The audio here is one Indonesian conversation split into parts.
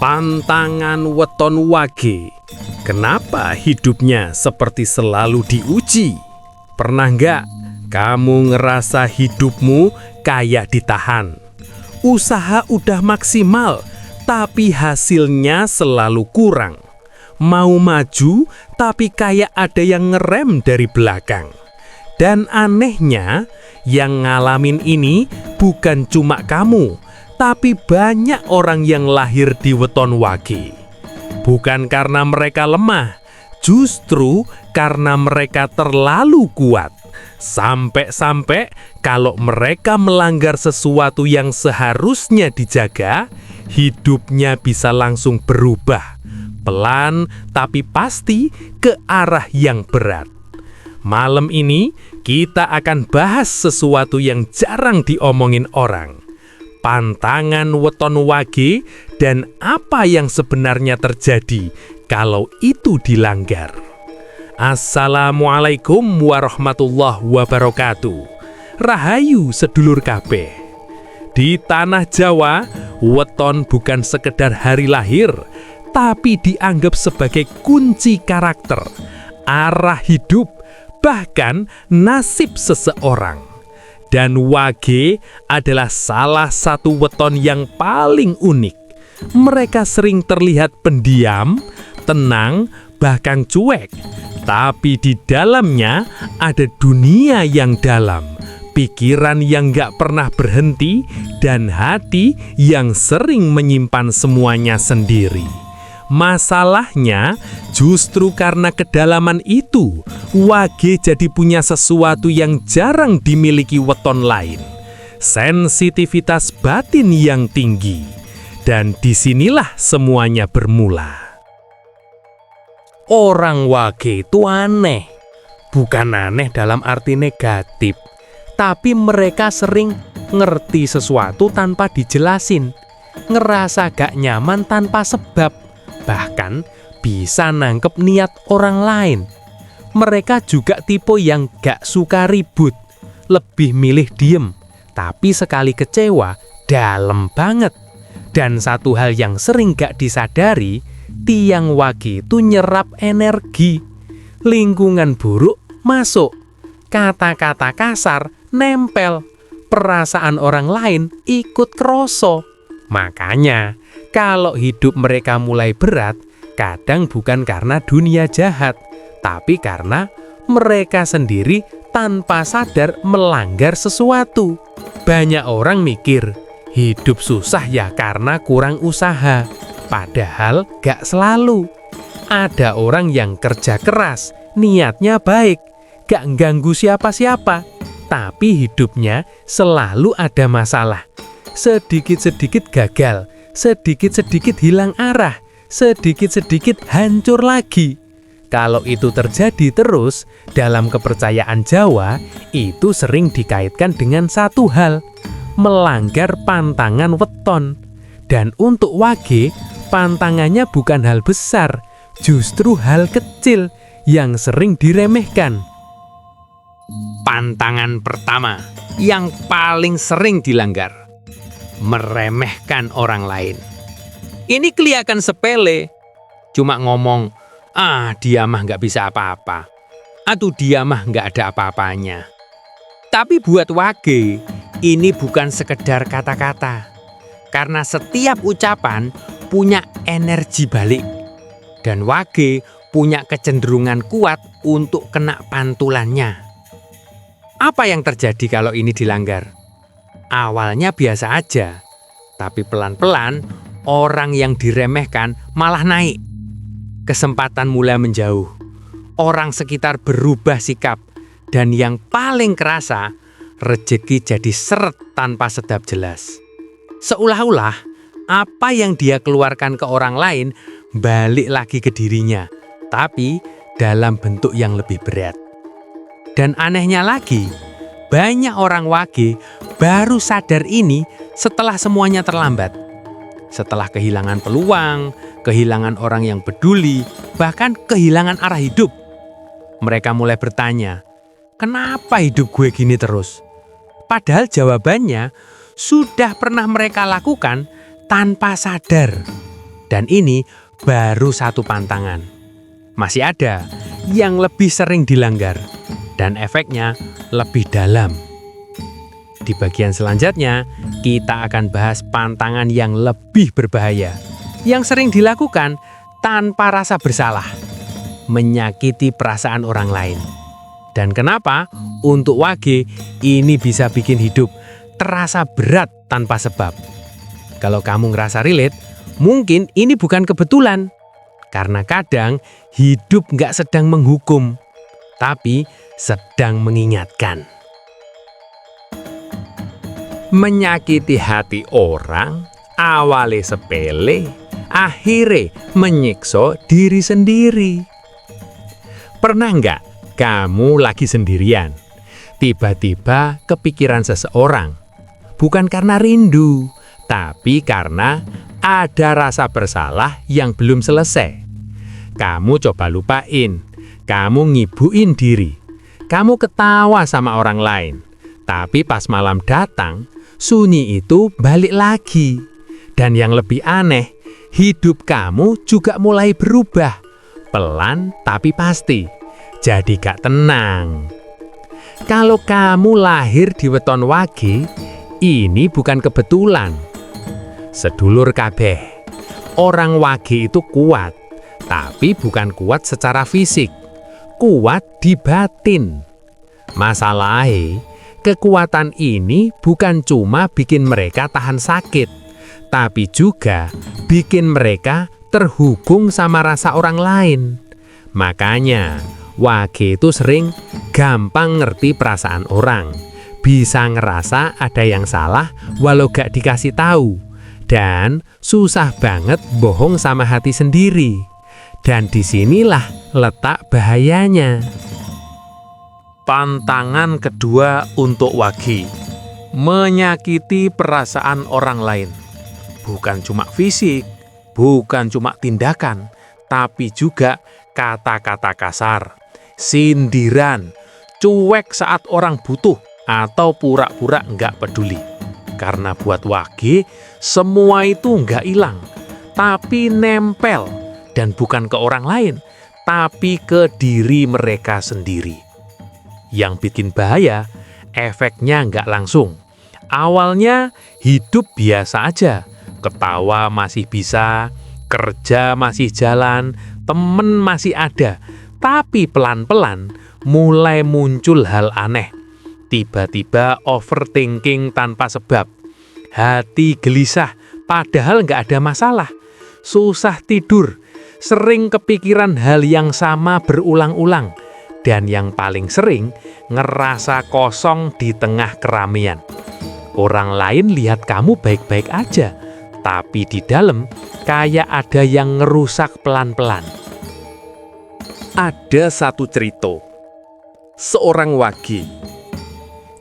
Pantangan weton wage. Kenapa hidupnya seperti selalu diuji? Pernah nggak kamu ngerasa hidupmu kayak ditahan? Usaha udah maksimal, tapi hasilnya selalu kurang. Mau maju, tapi kayak ada yang ngerem dari belakang. Dan anehnya, yang ngalamin ini bukan cuma kamu, tapi banyak orang yang lahir di weton wage. Bukan karena mereka lemah, justru karena mereka terlalu kuat. Sampai-sampai kalau mereka melanggar sesuatu yang seharusnya dijaga, hidupnya bisa langsung berubah. Pelan tapi pasti ke arah yang berat. Malam ini kita akan bahas sesuatu yang jarang diomongin orang. Pantangan weton wage dan apa yang sebenarnya terjadi kalau itu dilanggar. Assalamualaikum warahmatullahi wabarakatuh. Rahayu sedulur kabeh. Di tanah Jawa, weton bukan sekedar hari lahir, tapi dianggap sebagai kunci karakter, arah hidup, bahkan nasib seseorang. Dan wage adalah salah satu weton yang paling unik. Mereka sering terlihat pendiam, tenang, bahkan cuek. Tapi di dalamnya ada dunia yang dalam, pikiran yang gak pernah berhenti, dan hati yang sering menyimpan semuanya sendiri. Masalahnya, justru karena kedalaman itu, wage jadi punya sesuatu yang jarang dimiliki weton lain. Sensitivitas batin yang tinggi. Dan disinilah semuanya bermula. Orang wage itu aneh. Bukan aneh dalam arti negatif, tapi mereka sering ngerti sesuatu tanpa dijelasin, ngerasa gak nyaman tanpa sebab, bahkan bisa nangkep niat orang lain. Mereka juga tipe yang gak suka ribut, lebih milih diem, tapi sekali kecewa, dalam banget. Dan satu hal yang sering gak disadari, tiang wage itu nyerap energi. Lingkungan buruk masuk, kata-kata kasar nempel, perasaan orang lain ikut kroso. Makanya, kalau hidup mereka mulai berat, kadang bukan karena dunia jahat, tapi karena mereka sendiri tanpa sadar melanggar sesuatu. Banyak orang mikir, hidup susah ya karena kurang usaha. Padahal gak selalu. Ada orang yang kerja keras, niatnya baik, gak ganggu siapa-siapa, tapi hidupnya selalu ada masalah. Sedikit-sedikit gagal, sedikit-sedikit hilang arah, sedikit-sedikit hancur lagi. Kalau itu terjadi terus, dalam kepercayaan Jawa, itu sering dikaitkan dengan satu hal, melanggar pantangan weton. Dan untuk wage, pantangannya bukan hal besar, justru hal kecil yang sering diremehkan. Pantangan pertama yang paling sering dilanggar, meremehkan orang lain. Ini kelihatan sepele, cuma ngomong, dia mah nggak bisa apa-apa, atau dia mah nggak ada apa-apanya. Tapi buat wage, ini bukan sekedar kata-kata, karena setiap ucapan punya energi balik. Dan wage punya kecenderungan kuat untuk kena pantulannya. Apa yang terjadi kalau ini dilanggar? Awalnya biasa aja, tapi pelan-pelan orang yang diremehkan malah naik. Kesempatan mulai menjauh. Orang sekitar berubah sikap. Dan yang paling kerasa, rezeki jadi seret tanpa sedap jelas. Seolah-olah apa yang dia keluarkan ke orang lain balik lagi ke dirinya, tapi dalam bentuk yang lebih berat. Dan anehnya lagi, banyak orang wage baru sadar ini setelah semuanya terlambat. Setelah kehilangan peluang, kehilangan orang yang peduli, bahkan kehilangan arah hidup. Mereka mulai bertanya, kenapa hidup gue gini terus? Padahal jawabannya sudah pernah mereka lakukan tanpa sadar. Dan ini baru satu pantangan. Masih ada yang lebih sering dilanggar dan efeknya lebih dalam. Di bagian selanjutnya, kita akan bahas pantangan yang lebih berbahaya, yang sering dilakukan tanpa rasa bersalah, menyakiti perasaan orang lain. Dan kenapa untuk wage ini bisa bikin hidup terasa berat tanpa sebab? Kalau kamu ngerasa relate, mungkin ini bukan kebetulan. Karena kadang hidup nggak sedang menghukum, tapi sedang mengingatkan. Menyakiti hati orang, awalnya sepele, akhirnya menyiksa diri sendiri. Pernah nggak kamu lagi sendirian, tiba-tiba kepikiran seseorang? Bukan karena rindu, tapi karena ada rasa bersalah yang belum selesai. Kamu coba lupain, kamu ngibuin diri, kamu ketawa sama orang lain. Tapi pas malam datang, sunyi itu balik lagi. Dan yang lebih aneh, hidup kamu juga mulai berubah. Pelan tapi pasti, jadi gak tenang. Kalau kamu lahir di weton wage, ini bukan kebetulan. Sedulur kabeh, orang wage itu kuat, tapi bukan kuat secara fisik, kuat di batin. Masalahnya, kekuatan ini bukan cuma bikin mereka tahan sakit, tapi juga bikin mereka terhubung sama rasa orang lain. Makanya, wage itu sering gampang ngerti perasaan orang, bisa ngerasa ada yang salah walau gak dikasih tahu, dan susah banget bohong sama hati sendiri. Dan disinilah letak bahayanya. Pantangan kedua untuk wage, menyakiti perasaan orang lain. Bukan cuma fisik, bukan cuma tindakan, tapi juga kata-kata kasar, sindiran, cuek saat orang butuh, atau pura-pura nggak peduli. Karena buat wage, semua itu nggak hilang, tapi nempel. Dan bukan ke orang lain, tapi ke diri mereka sendiri. Yang bikin bahaya, efeknya nggak langsung. Awalnya hidup biasa aja, ketawa masih bisa, kerja masih jalan, temen masih ada. Tapi pelan-pelan mulai muncul hal aneh. Tiba-tiba overthinking tanpa sebab. Hati gelisah, padahal nggak ada masalah. Susah tidur, sering kepikiran hal yang sama berulang-ulang. Dan yang paling sering, ngerasa kosong di tengah keramaian. Orang lain lihat kamu baik-baik aja, tapi di dalam kayak ada yang ngerusak pelan-pelan. Ada satu cerita, seorang wage.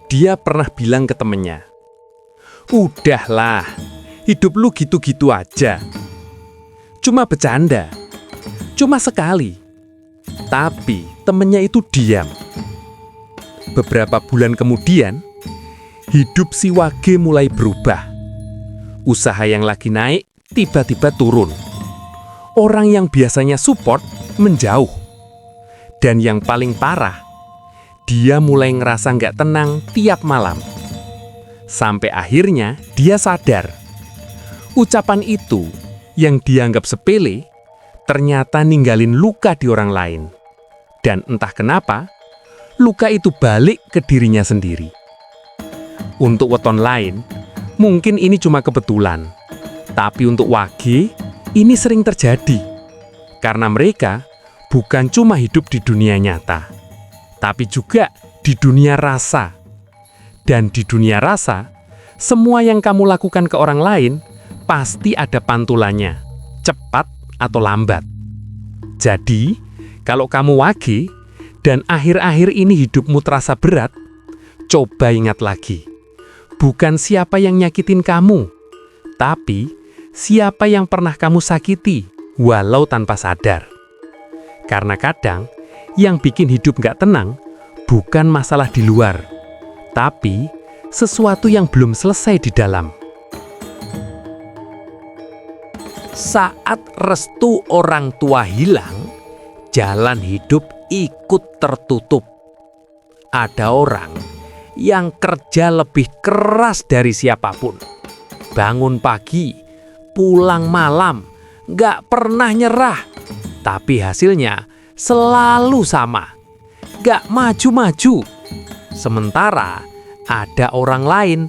Dia pernah bilang ke temennya, "Udahlah, hidup lu gitu-gitu aja. Cuma bercanda, cuma sekali." Tapi temennya itu diam. Beberapa bulan kemudian, hidup si wage mulai berubah. Usaha yang lagi naik tiba-tiba turun. Orang yang biasanya support menjauh. Dan yang paling parah, dia mulai ngerasa nggak tenang tiap malam. Sampai akhirnya dia sadar. Ucapan itu yang dianggap sepele, ternyata ninggalin luka di orang lain. Dan entah kenapa, luka itu balik ke dirinya sendiri. Untuk weton lain, mungkin ini cuma kebetulan. Tapi untuk wage, ini sering terjadi. Karena mereka bukan cuma hidup di dunia nyata, tapi juga di dunia rasa. Dan di dunia rasa, semua yang kamu lakukan ke orang lain, pasti ada pantulannya, cepat atau lambat. Jadi, kalau kamu wage dan akhir-akhir ini hidupmu terasa berat, coba ingat lagi. Bukan siapa yang nyakitin kamu, tapi siapa yang pernah kamu sakiti, walau tanpa sadar. Karena kadang, yang bikin hidup nggak tenang, bukan masalah di luar, tapi sesuatu yang belum selesai di dalam. Saat restu orang tua hilang, jalan hidup ikut tertutup. Ada orang yang kerja lebih keras dari siapapun. Bangun pagi, pulang malam, gak pernah nyerah. Tapi hasilnya selalu sama, gak maju-maju. Sementara ada orang lain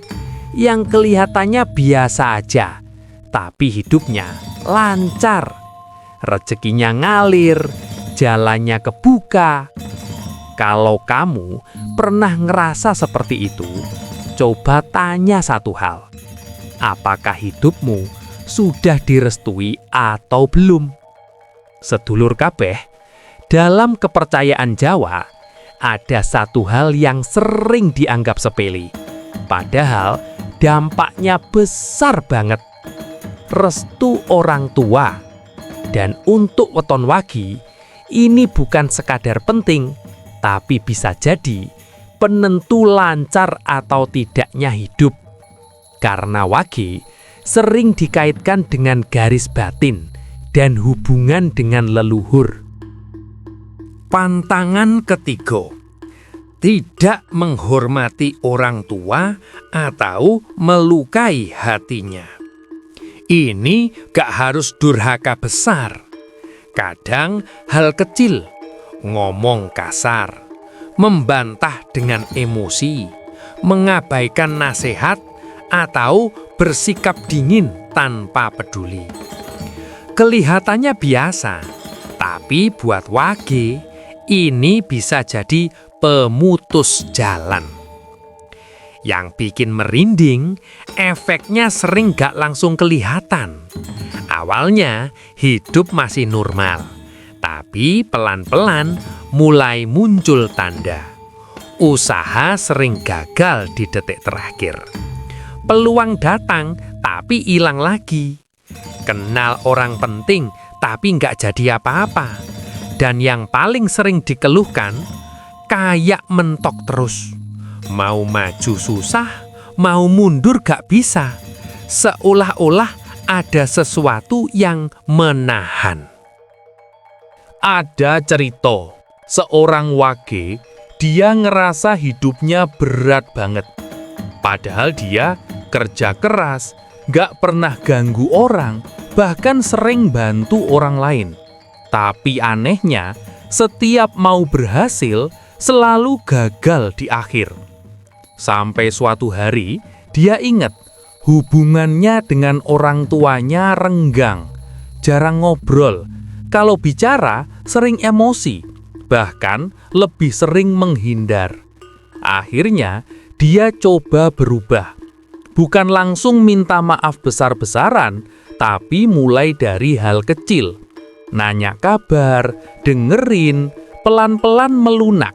yang kelihatannya biasa aja, tapi hidupnya lancar. Rezekinya ngalir, jalannya kebuka. Kalau kamu pernah ngerasa seperti itu, coba tanya satu hal. Apakah hidupmu sudah direstui atau belum? Sedulur kabeh, dalam kepercayaan Jawa, ada satu hal yang sering dianggap sepele, padahal dampaknya besar banget. Restu orang tua. Dan untuk weton wagi, ini bukan sekadar penting, tapi bisa jadi penentu lancar atau tidaknya hidup. Karena wage sering dikaitkan dengan garis batin dan hubungan dengan leluhur. Pantangan ketiga, tidak menghormati orang tua atau melukai hatinya. Ini gak harus durhaka besar. Kadang hal kecil, ngomong kasar, membantah dengan emosi, mengabaikan nasihat, atau bersikap dingin tanpa peduli. Kelihatannya biasa, tapi buat wage, ini bisa jadi pemutus jalan. Yang bikin merinding, efeknya sering gak langsung kelihatan. Awalnya hidup masih normal, tapi pelan-pelan mulai muncul tanda. Usaha sering gagal di detik terakhir. Peluang datang, tapi hilang lagi. Kenal orang penting, tapi nggak jadi apa-apa. Dan yang paling sering dikeluhkan, kayak mentok terus. Mau maju susah, mau mundur gak bisa. Seolah-olah ada sesuatu yang menahan. Ada cerita, seorang wage, dia ngerasa hidupnya berat banget. Padahal dia kerja keras, gak pernah ganggu orang, bahkan sering bantu orang lain. Tapi anehnya, setiap mau berhasil, selalu gagal di akhir. Sampai suatu hari, dia ingat hubungannya dengan orang tuanya renggang, jarang ngobrol. Kalau bicara, sering emosi, bahkan lebih sering menghindar. Akhirnya, dia coba berubah. Bukan langsung minta maaf besar-besaran, tapi mulai dari hal kecil. Nanya kabar, dengerin, pelan-pelan melunak.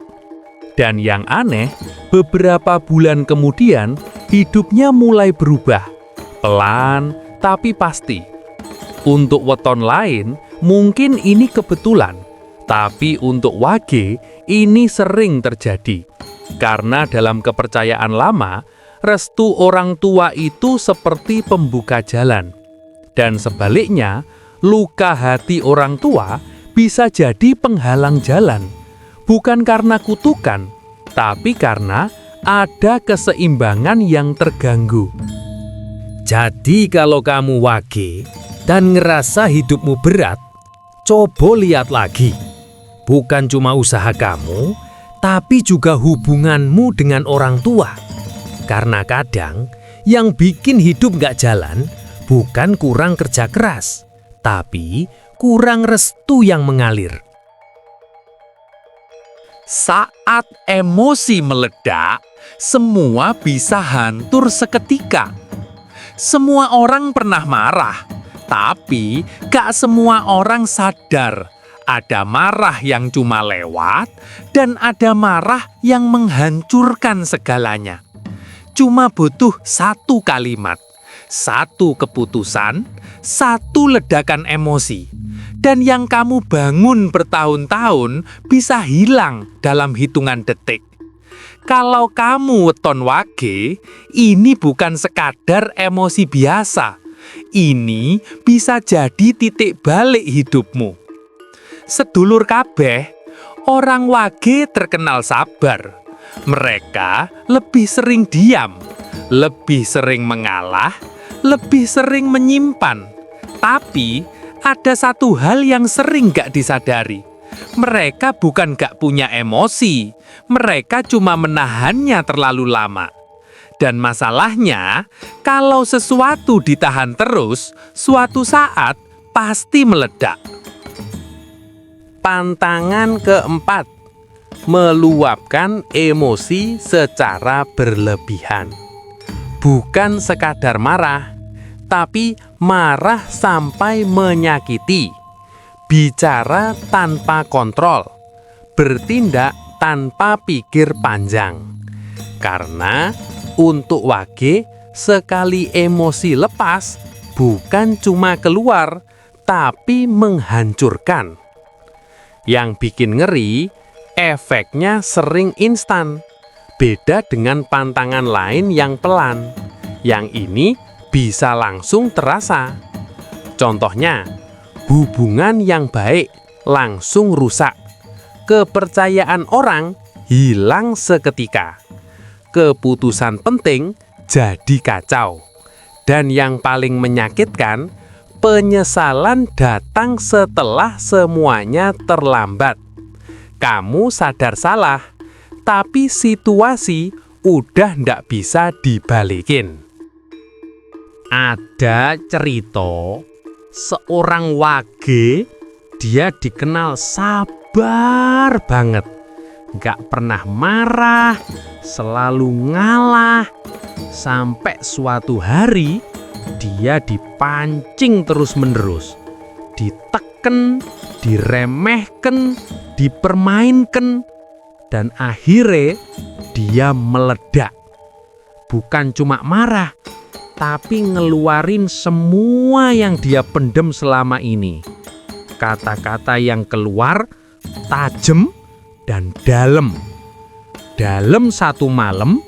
Dan yang aneh, beberapa bulan kemudian, hidupnya mulai berubah. Pelan, tapi pasti. Untuk weton lain, mungkin ini kebetulan. Tapi untuk wage, ini sering terjadi. Karena dalam kepercayaan lama, restu orang tua itu seperti pembuka jalan. Dan sebaliknya, luka hati orang tua bisa jadi penghalang jalan. Bukan karena kutukan, tapi karena ada keseimbangan yang terganggu. Jadi kalau kamu wage dan ngerasa hidupmu berat, coba lihat lagi. Bukan cuma usaha kamu, tapi juga hubunganmu dengan orang tua. Karena kadang yang bikin hidup gak jalan bukan kurang kerja keras, tapi kurang restu yang mengalir. Saat emosi meledak, semua bisa hancur seketika. Semua orang pernah marah, tapi gak semua orang sadar ada marah yang cuma lewat dan ada marah yang menghancurkan segalanya. Cuma butuh satu kalimat, satu keputusan, satu ledakan emosi. Dan yang kamu bangun bertahun-tahun bisa hilang dalam hitungan detik. Kalau kamu weton wage, ini bukan sekadar emosi biasa. Ini bisa jadi titik balik hidupmu. Sedulur kabeh, orang wage terkenal sabar. Mereka lebih sering diam, lebih sering mengalah, lebih sering menyimpan. Tapi ada satu hal yang sering gak disadari. Mereka bukan gak punya emosi, mereka cuma menahannya terlalu lama. Dan masalahnya, kalau sesuatu ditahan terus, suatu saat pasti meledak. Pantangan keempat, meluapkan emosi secara berlebihan. Bukan sekadar marah, tapi marah sampai menyakiti. Bicara tanpa kontrol, bertindak tanpa pikir panjang. Karena untuk wage, sekali emosi lepas, bukan cuma keluar, tapi menghancurkan. Yang bikin ngeri, efeknya sering instan. Beda dengan pantangan lain yang pelan. Yang ini bisa langsung terasa. Contohnya, hubungan yang baik langsung rusak. Kepercayaan orang hilang seketika. Keputusan penting jadi kacau. Dan yang paling menyakitkan, penyesalan datang setelah semuanya terlambat. Kamu sadar salah, tapi situasi udah ndak bisa dibalikin. Ada cerita, seorang wage, dia dikenal sabar banget. Gak pernah marah, selalu ngalah. Sampai suatu hari, dia dipancing terus-menerus. Diteken, diremehkan, dipermainkan. Dan akhirnya, dia meledak. Bukan cuma marah, tapi ngeluarin semua yang dia pendem selama ini. Kata-kata yang keluar tajam dan dalam. Dalam satu malam,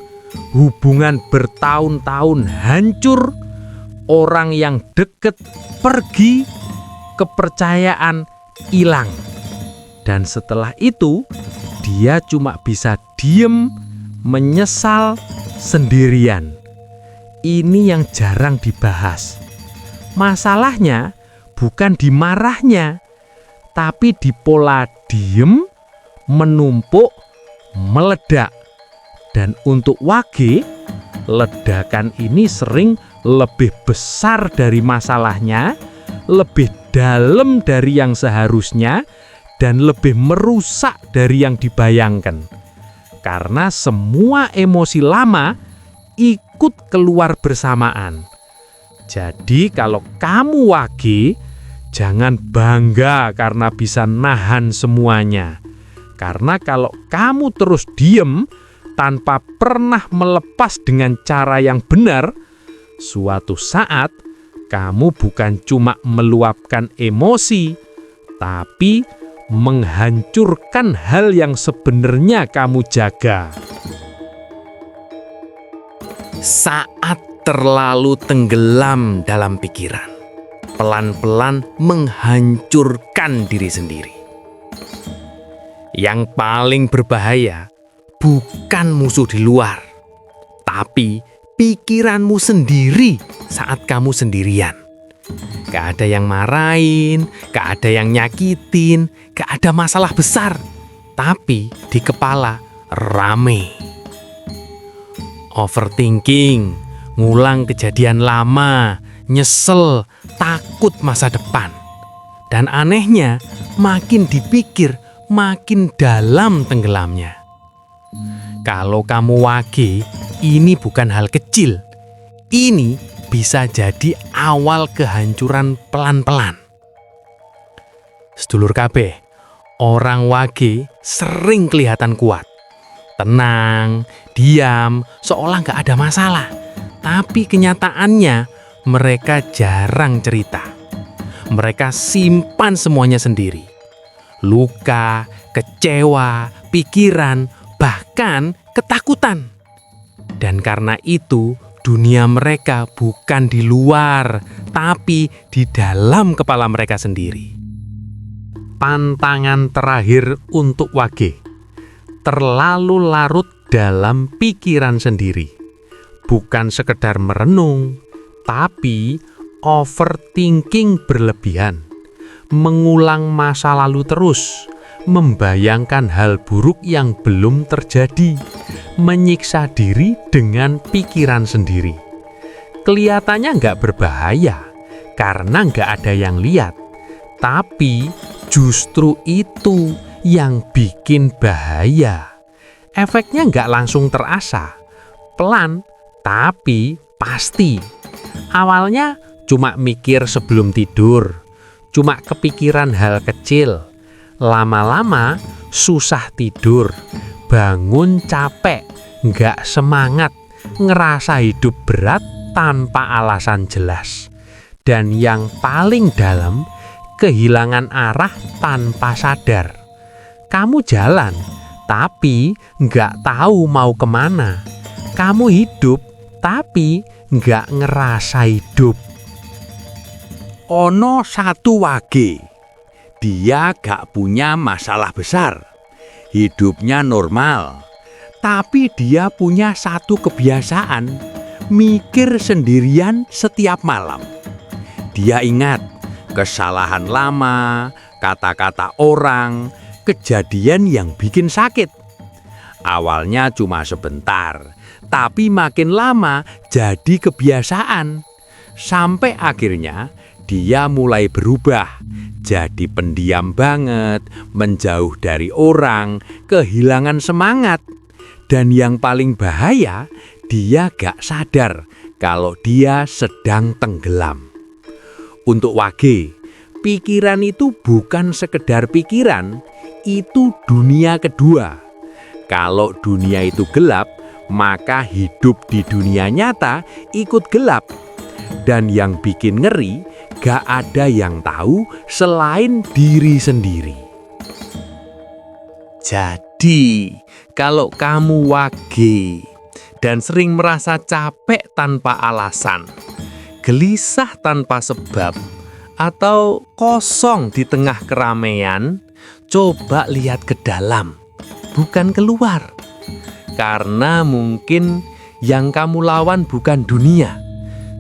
hubungan bertahun-tahun hancur, orang yang deket pergi, kepercayaan hilang. Dan setelah itu, dia cuma bisa diem, menyesal sendirian. Ini yang jarang dibahas. Masalahnya bukan di marahnya, tapi di pola diem, menumpuk, meledak. Dan untuk wage, ledakan ini sering lebih besar dari masalahnya, lebih dalam dari yang seharusnya, dan lebih merusak dari yang dibayangkan. Karena semua emosi lama ikut keluar bersamaan. Jadi kalau kamu wage, jangan bangga karena bisa nahan semuanya. Karena kalau kamu terus diem tanpa pernah melepas dengan cara yang benar, suatu saat kamu bukan cuma meluapkan emosi, tapi menghancurkan hal yang sebenarnya kamu jaga. Saat terlalu tenggelam dalam pikiran, pelan-pelan menghancurkan diri sendiri. Yang paling berbahaya bukan musuh di luar, tapi pikiranmu sendiri saat kamu sendirian. Gak ada yang marahin, gak ada yang nyakitin, gak ada masalah besar, tapi di kepala rame. Overthinking, ngulang kejadian lama, nyesel, takut masa depan. Dan anehnya, makin dipikir, makin dalam tenggelamnya. Kalau kamu wage, ini bukan hal kecil. Ini bisa jadi awal kehancuran pelan-pelan. Sedulur kabeh, orang wage sering kelihatan kuat. Tenang, diam, seolah gak ada masalah. Tapi kenyataannya, mereka jarang cerita. Mereka simpan semuanya sendiri. Luka, kecewa, pikiran, bahkan ketakutan. Dan karena itu, dunia mereka bukan di luar, tapi di dalam kepala mereka sendiri. Pantangan terakhir untuk Wage: terlalu larut dalam pikiran sendiri. Bukan sekedar merenung, tapi overthinking berlebihan. Mengulang masa lalu terus, membayangkan hal buruk yang belum terjadi, menyiksa diri dengan pikiran sendiri. Kelihatannya nggak berbahaya, karena nggak ada yang lihat. Tapi justru itu yang bikin bahaya. Efeknya nggak langsung terasa, pelan tapi pasti. Awalnya cuma mikir sebelum tidur, cuma kepikiran hal kecil. Lama-lama susah tidur, bangun capek, nggak semangat, ngerasa hidup berat tanpa alasan jelas. Dan yang paling dalam, kehilangan arah tanpa sadar. Kamu jalan, tapi nggak tahu mau kemana. Kamu hidup, tapi nggak ngerasa hidup. Ono satu Wage. Dia gak punya masalah besar. Hidupnya normal. Tapi dia punya satu kebiasaan, mikir sendirian setiap malam. Dia ingat kesalahan lama, kata-kata orang, kejadian yang bikin sakit. Awalnya cuma sebentar, tapi makin lama jadi kebiasaan. Sampai akhirnya dia mulai berubah, jadi pendiam banget, menjauh dari orang, kehilangan semangat. Dan yang paling bahaya, dia gak sadar kalau dia sedang tenggelam. Untuk Wage, pikiran itu bukan sekedar pikiran, itu dunia kedua. Kalau dunia itu gelap, maka hidup di dunia nyata ikut gelap. Dan yang bikin ngeri, gak ada yang tahu selain diri sendiri. Jadi, kalau kamu Wage dan sering merasa capek tanpa alasan, gelisah tanpa sebab, atau kosong di tengah keramaian, coba lihat ke dalam, bukan keluar. Karena mungkin yang kamu lawan bukan dunia,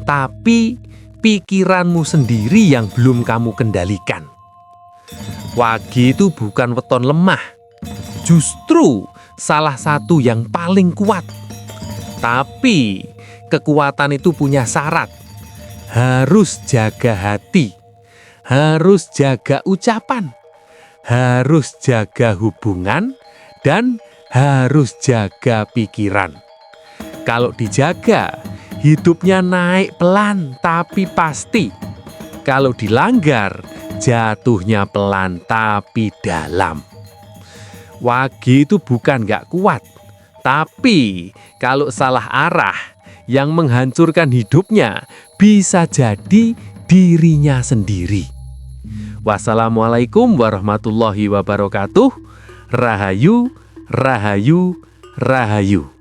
tapi pikiranmu sendiri yang belum kamu kendalikan. Wage itu bukan weton lemah, justru salah satu yang paling kuat. Tapi kekuatan itu punya syarat. Harus jaga hati, harus jaga ucapan, harus jaga hubungan, dan harus jaga pikiran. Kalau dijaga, hidupnya naik pelan tapi pasti. Kalau dilanggar, jatuhnya pelan tapi dalam. Wage itu bukan gak kuat, tapi kalau salah arah, yang menghancurkan hidupnya bisa jadi dirinya sendiri. Wassalamualaikum warahmatullahi wabarakatuh. Rahayu, rahayu, rahayu.